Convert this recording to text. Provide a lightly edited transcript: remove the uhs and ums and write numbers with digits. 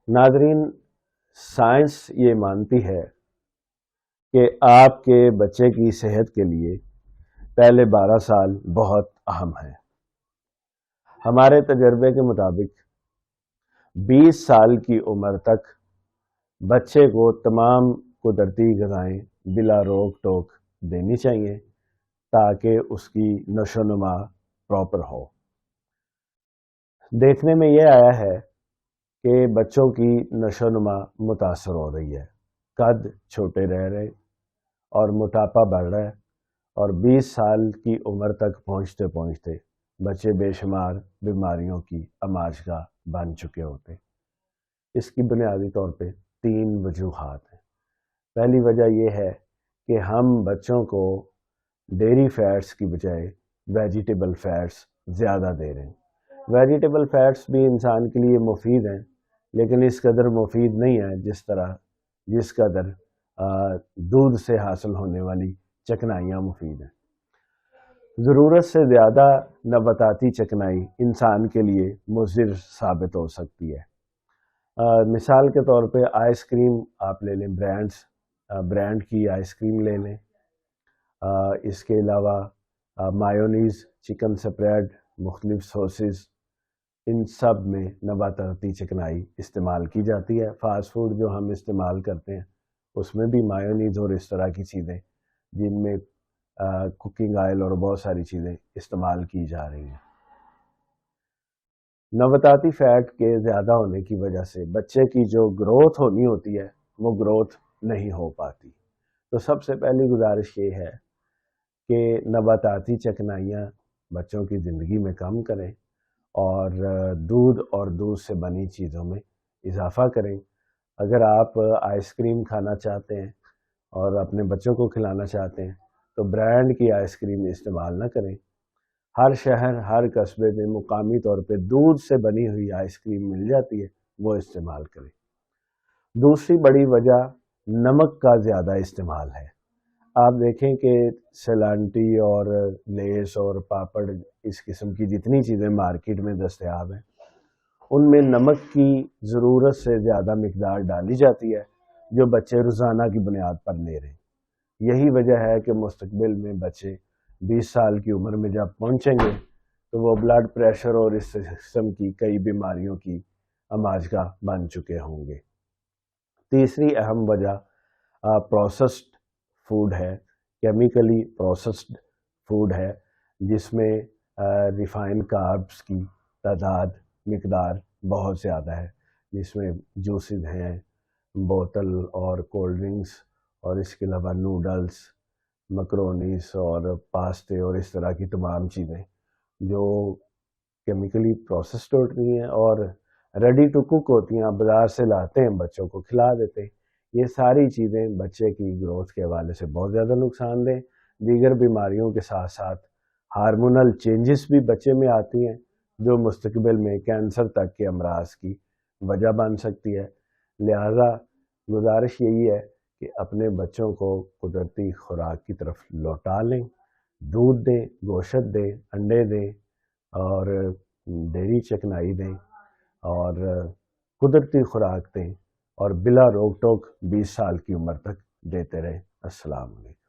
ناظرین، سائنس یہ مانتی ہے کہ آپ کے بچے کی صحت کے لیے پہلے 12 سال بہت اہم ہیں۔ ہمارے تجربے کے مطابق 20 سال کی عمر تک بچے کو تمام قدرتی غذائیں بلا روک ٹوک دینی چاہیے تاکہ اس کی نشو و نما پراپر ہو۔ دیکھنے میں یہ آیا ہے کہ بچوں کی نشو و نما متاثر ہو رہی ہے، قد چھوٹے رہ رہے اور موٹاپا بڑھ رہا ہے، اور 20 سال کی عمر تک پہنچتے پہنچتے بچے بے شمار بیماریوں کی آماجگاہ بن چکے ہوتے۔ اس کی بنیادی طور پہ 3 وجوہات ہیں۔ پہلی وجہ یہ ہے کہ ہم بچوں کو ڈیری فیٹس کی بجائے ویجیٹیبل فیٹس زیادہ دے رہے ہیں۔ ویجیٹیبل فیٹس بھی انسان کے لیے مفید ہیں، لیکن اس قدر مفید نہیں ہے جس قدر دودھ سے حاصل ہونے والی چکنائیاں مفید ہیں۔ ضرورت سے زیادہ نباتاتی چکنائی انسان کے لیے مضر ثابت ہو سکتی ہے۔ مثال کے طور پہ آئس کریم آپ لے لیں، برانڈ کی آئس کریم لے لیں۔ اس کے علاوہ مایونیز، چکن سپریڈ، مختلف سوسز، ان سب میں نباتاتی چکنائی استعمال کی جاتی ہے۔ فاسٹ فوڈ جو ہم استعمال کرتے ہیں اس میں بھی مایونیز اور اس طرح کی چیزیں جن میں کوکنگ آئل اور بہت ساری چیزیں استعمال کی جا رہی ہیں۔ نباتاتی فیٹ کے زیادہ ہونے کی وجہ سے بچے کی جو گروتھ ہونی ہوتی ہے وہ گروتھ نہیں ہو پاتی۔ تو سب سے پہلی گزارش یہ ہے کہ نباتاتی چکنائیاں بچوں کی زندگی میں کم کریں اور دودھ اور دودھ سے بنی چیزوں میں اضافہ کریں۔ اگر آپ آئس کریم کھانا چاہتے ہیں اور اپنے بچوں کو کھلانا چاہتے ہیں تو برانڈ کی آئس کریم استعمال نہ کریں۔ ہر شہر، ہر قصبے میں مقامی طور پہ دودھ سے بنی ہوئی آئس کریم مل جاتی ہے، وہ استعمال کریں۔ دوسری بڑی وجہ نمک کا زیادہ استعمال ہے۔ آپ دیکھیں کہ سیلانٹی اور لیس اور پاپڑ، اس قسم کی جتنی چیزیں مارکیٹ میں دستیاب ہیں ان میں نمک کی ضرورت سے زیادہ مقدار ڈالی جاتی ہے جو بچے روزانہ کی بنیاد پر لے رہے ہیں۔ یہی وجہ ہے کہ مستقبل میں بچے 20 سال کی عمر میں جب پہنچیں گے تو وہ بلڈ پریشر اور اس قسم کی کئی بیماریوں کی آماجگاہ بن چکے ہوں گے۔ تیسری اہم وجہ پروسیسڈ فوڈ ہے، کیمیکلی پروسیسڈ فوڈ ہے، جس میں ریفائن کاربس کی مقدار بہت زیادہ ہے، جس میں جوسز ہیں، بوتل اور کولڈ ڈرنکس، اور اس کے علاوہ نوڈلز، مکرونیز اور پاستے اور اس طرح کی تمام چیزیں جو کیمیکلی پروسیسڈ ہوتی ہیں اور ریڈی ٹو کوک ہوتی ہیں، آپ بازار سے لاتے ہیں، بچوں کو کھلا دیتے ہیں۔ یہ ساری چیزیں بچے کی گروتھ کے حوالے سے بہت زیادہ نقصان دہ، دیگر بیماریوں کے ساتھ ساتھ ہارمونل چینجز بھی بچے میں آتی ہیں جو مستقبل میں کینسر تک کے امراض کی وجہ بن سکتی ہے۔ لہذا گزارش یہی ہے کہ اپنے بچوں کو قدرتی خوراک کی طرف لوٹا لیں، دودھ دیں، گوشت دیں، انڈے دیں اور ڈیری چکنائی دیں اور قدرتی خوراک دیں اور بلا روک ٹوک 20 سال کی عمر تک دیتے رہیں۔ السلام علیکم۔